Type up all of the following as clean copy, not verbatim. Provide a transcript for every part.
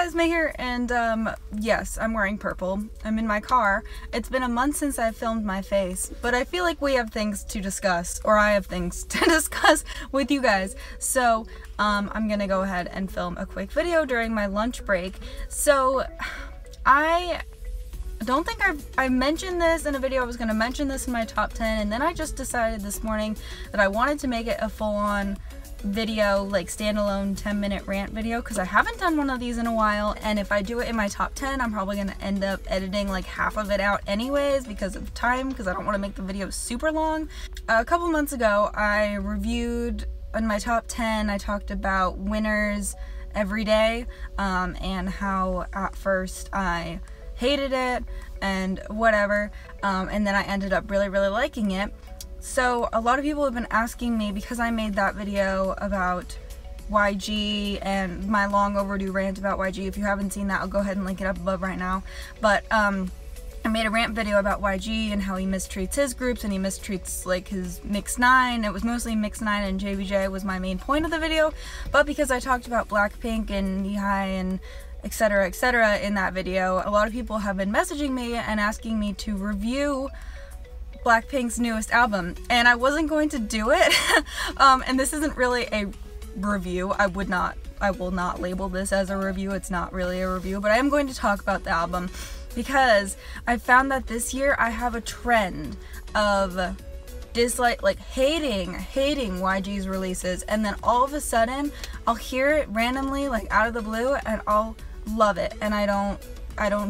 guys, May here, and yes, I'm wearing purple. I'm in my car. It's been a month since I filmed my face, but I feel like we have things to discuss, or I have things to discuss with you guys. So I'm gonna go ahead and film a quick video during my lunch break. So I don't think I mentioned this in a video. I was gonna mention this in my top 10, and then I just decided this morning that I wanted to make it a full-on video, like standalone 10-minute rant video, because I haven't done one of these in a while, and if I do it in my top 10, I'm probably going to end up editing like half of it out anyways because of time, because I don't want to make the video super long. A couple months ago, I reviewed in my top 10, I talked about Winners Every Day, and how at first I hated it and whatever, and then I ended up really liking it. So a lot of people have been asking me, because I made that video about YG and my long overdue rant about YG. If you haven't seen that, I'll go ahead and link it up above right now. But I made a rant video about YG and how he mistreats his groups and he mistreats like his Mix 9. It was mostly Mix 9 and JBJ was my main point of the video. But because I talked about Blackpink and UNI and etc in that video, a lot of people have been messaging me and asking me to review Blackpink's newest album, and I wasn't going to do it. And this isn't really a review. I will not label this as a review. It's not really a review, but I am going to talk about the album because I found that this year I have a trend of hating YG's releases, and then all of a sudden I'll hear it randomly, like out of the blue, and I'll love it, and I don't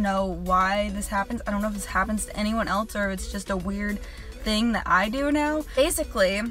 know why this happens. I don't know if this happens to anyone else or if it's just a weird thing that I do now. Basically,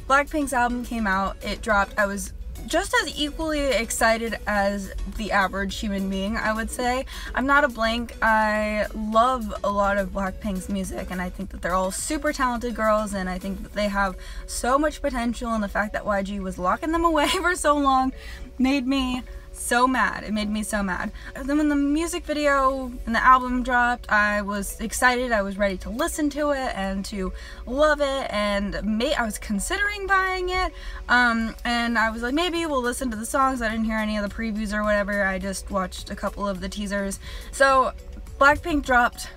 Blackpink's album came out, it dropped. I was just as equally excited as the average human being, I would say. I'm not a blank. I love a lot of Blackpink's music, and I think that they're all super talented girls, and I think that they have so much potential, and the fact that YG was locking them away for so long made me so mad. It made me so mad. And then when the music video and the album dropped, I was excited. I was ready to listen to it and to love it, and I was considering buying it, and I was like, maybe we'll listen to the songs. I didn't hear any of the previews or whatever. I just watched a couple of the teasers. So Blackpink dropped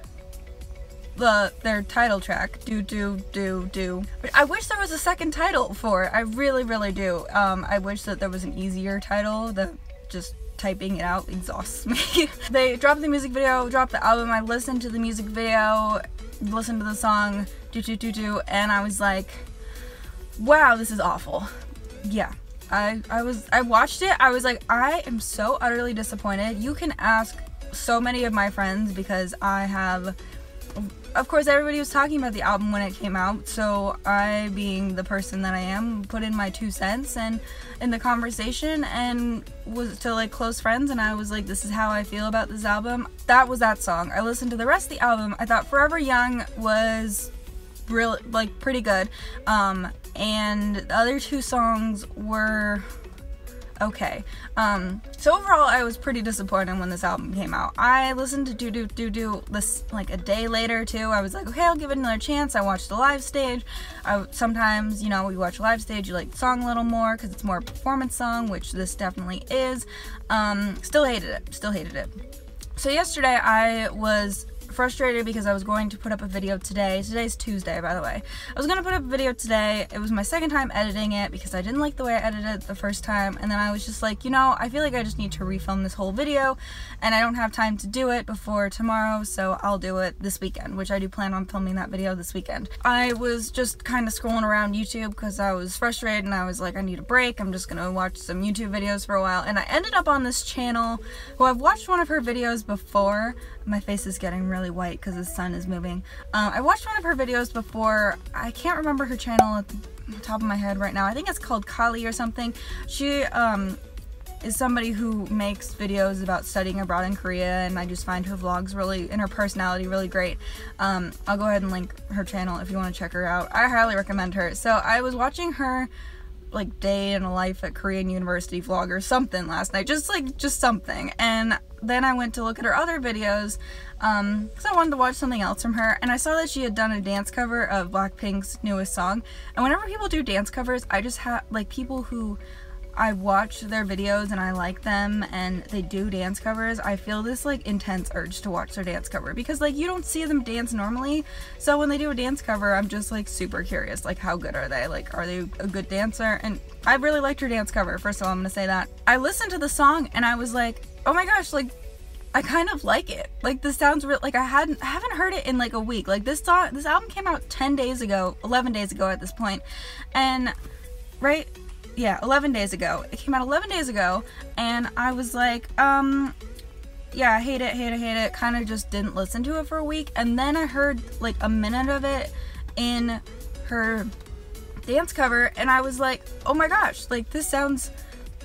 their title track, DDU-DU. But I wish there was a second title for it. I really do. I wish that there was an easier title. Just typing it out exhausts me. They dropped the music video, dropped the album. I listened to the music video, listened to the song DDU-DU, and I was like, wow, this is awful. Yeah, I watched it. I was like, I am so utterly disappointed. You can ask so many of my friends, because of course, everybody was talking about the album when it came out, so I, being the person that I am, put in my 2 cents and in the conversation, and was to like close friends, and I was like, this is how I feel about this album. That was that song. I listened to the rest of the album. I thought Forever Young was really pretty good, and the other 2 songs were okay. So overall, I was pretty disappointed when this album came out. I listened to DDU-DU this like a day later too. I was like, okay, I'll give it another chance. I watched the live stage. Sometimes, you know, you watch a live stage, you like the song a little more because it's more a performance song, which this definitely is. Still hated it. So yesterday I was frustrated because I was going to put up a video today. Today's Tuesday, by the way. I was going to put up a video today. It was my second time editing it because I didn't like the way I edited it the first time, and then I was just like, you know, I feel like I just need to refilm this whole video, and I don't have time to do it before tomorrow, so I'll do it this weekend, which I do plan on filming that video this weekend. I was just kind of scrolling around YouTube because I was frustrated, and I was like, I need a break. I'm just going to watch some YouTube videos for a while, and I ended up on this channel who I've watched one of her videos before. My face is getting really white because the sun is moving. I watched one of her videos before. I can't remember her channel at the top of my head right now. I think it's called Kali or something. She is somebody who makes videos about studying abroad in Korea, and I just find her vlogs really, and her personality really great. I'll go ahead and link her channel if you want to check her out. I highly recommend her. So I was watching her like day in a life at Korean University vlog or something last night, just something, and then I went to look at her other videos because I wanted to watch something else from her, and I saw that she had done a dance cover of Blackpink's newest song. And whenever people do dance covers, I just have like people who I watch their videos and I like them and they do dance covers, I feel this like intense urge to watch their dance cover, because like you don't see them dance normally, so when they do a dance cover I'm just like super curious, like how good are they, like are they a good dancer? And I really liked her dance cover. First of all, I'm gonna say that I listened to the song and I was like, oh my gosh, like I kind of like it. Like this sounds real. Like I haven't heard it in like a week. Like this album came out 10 days ago, 11 days ago at this point, and right, yeah, 11 days ago. It came out 11 days ago, and I was like, yeah, I hate it. Kind of just didn't listen to it for a week, and then I heard like a minute of it in her dance cover, and I was like, oh my gosh, like this sounds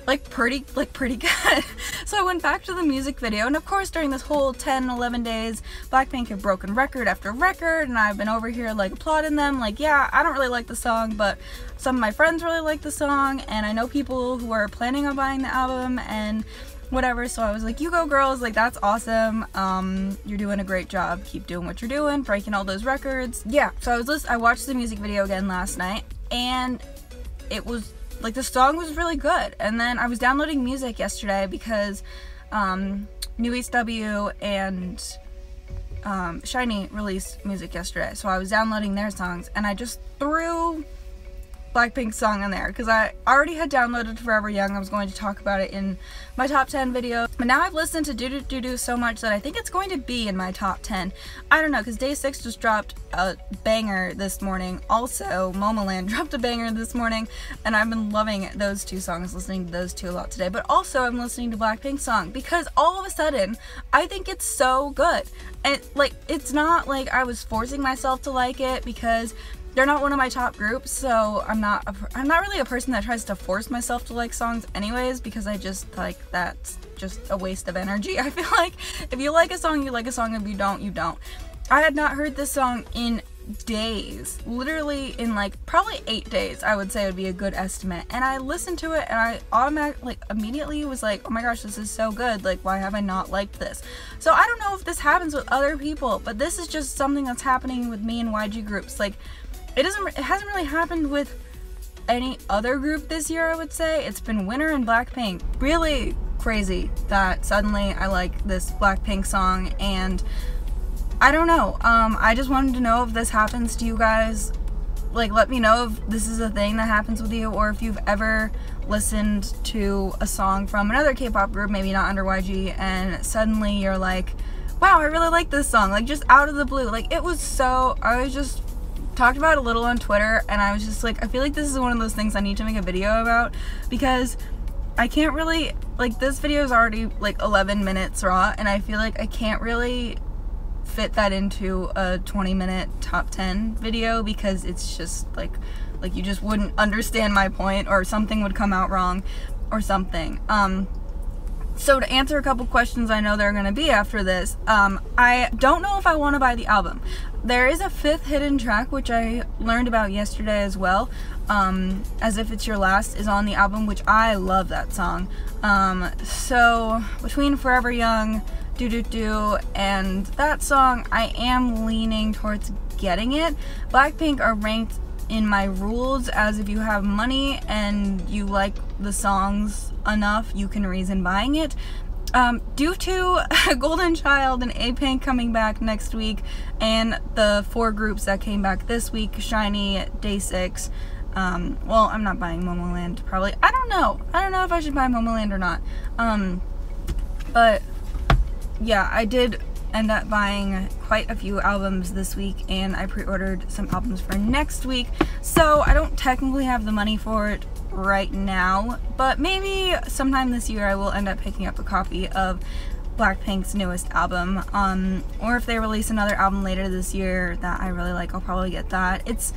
like pretty good. So I went back to the music video, and of course during this whole 10-11 days Blackpink have broken record after record, and I've been over here like applauding them, like yeah, I don't really like the song, but some of my friends really like the song, and I know people who are planning on buying the album and whatever, so I was like, you go girls, like that's awesome, you're doing a great job, keep doing what you're doing, breaking all those records. Yeah, so I watched the music video again last night, and it was like the song was really good. And then I was downloading music yesterday because UNIT and SHINee released music yesterday, so I was downloading their songs, and I just threw Blackpink's song on there because I already had downloaded Forever Young. I was going to talk about it in my top 10 video, but now I've listened to DDU-DU so much that I think it's going to be in my top 10. I don't know, because Day 6 just dropped a banger this morning. Also, Momoland dropped a banger this morning, and I've been loving those two songs, listening to those two a lot today. But also I'm listening to Blackpink's song because all of a sudden I think it's so good. And like, it's not like I was forcing myself to like it, because they're not one of my top groups, so I'm not really a person that tries to force myself to like songs anyways, because I just like, that's just a waste of energy. I feel like if you like a song, you like a song. If you don't, you don't. I had not heard this song in days, literally in like probably 8 days, I would say would be a good estimate, and I listened to it and I automatically, like immediately was like, oh my gosh, this is so good, like why have I not liked this? So I don't know if this happens with other people, but this is just something that's happening with me and YG groups. Like it hasn't really happened with any other group this year, I would say. It's been Winter and Blackpink. Really crazy that suddenly I like this Blackpink song, and I don't know. I just wanted to know if this happens to you guys. Like, let me know if this is a thing that happens with you, or if you've ever listened to a song from another K-pop group, maybe not under YG, and suddenly you're like, wow, I really like this song, like just out of the blue. Like it was so, I was just talked about it a little on Twitter, and I was just like, I feel like this is one of those things I need to make a video about, because I can't really, like this video is already like 11 minutes raw, and I feel like I can't really fit that into a 20-minute top 10 video, because it's just like you just wouldn't understand my point, or something would come out wrong or something. So to answer a couple questions I know there are going to be after this, I don't know if I want to buy the album. There is a 5th hidden track, which I learned about yesterday as well. As If It's Your Last is on the album, which I love that song. So between Forever Young, DDU-DU, and that song, I am leaning towards getting it. Blackpink are ranked in my rules as if you have money and you like the songs enough, you can reason buying it. Due to Golden Child and APINK coming back next week, and the 4 groups that came back this week, SHINee, Day 6, well, I'm not buying Momoland, probably. I don't know if I should buy Momoland or not. But yeah, I did end up buying quite a few albums this week, and I pre-ordered some albums for next week, so I don't technically have the money for it right now, but maybe sometime this year I will end up picking up a copy of Blackpink's newest album, or if they release another album later this year that I really like, I'll probably get that. It's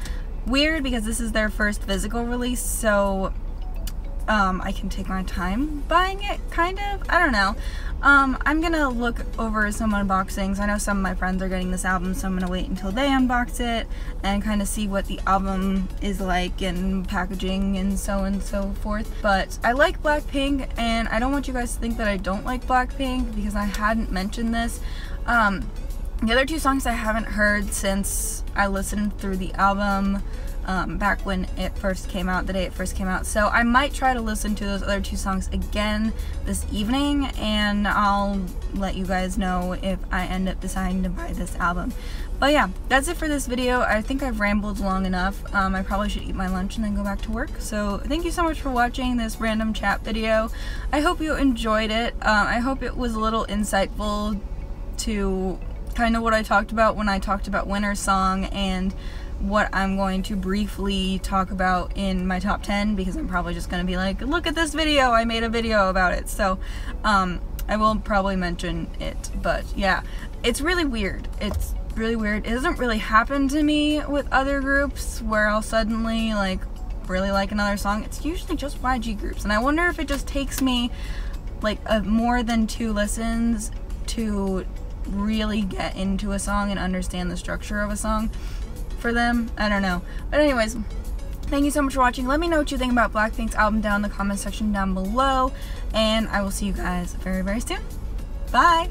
weird because this is their first physical release, so I can take my time buying it, kind of. I don't know. I'm gonna look over some unboxings. I know some of my friends are getting this album, so I'm gonna wait until they unbox it and kind of see what the album is like, and packaging and so forth. But I like Blackpink, and I don't want you guys to think that I don't like Blackpink, because I hadn't mentioned this. The other 2 songs I haven't heard since I listened through the album, back when it first came out, the day it first came out. So I might try to listen to those other 2 songs again this evening, and I'll let you guys know if I end up deciding to buy this album. But yeah, that's it for this video. I think I've rambled long enough. I probably should eat my lunch and then go back to work. So thank you so much for watching this random chat video. I hope you enjoyed it. I hope it was a little insightful to kind of what I talked about when I talked about Winter's Song, and what I'm going to briefly talk about in my top 10, because I'm probably just going to be like, look at this video, I made a video about it. So I will probably mention it, but yeah, it's really weird. It's really weird. It doesn't really happen to me with other groups where I'll suddenly like really like another song. It's usually just YG groups, and I wonder if it just takes me like more than 2 listens to really get into a song and understand the structure of a song for them. I don't know. But anyways, thank you so much for watching. Let me know what you think about Blackpink's album down in the comment section down below, and I will see you guys very, very soon. Bye!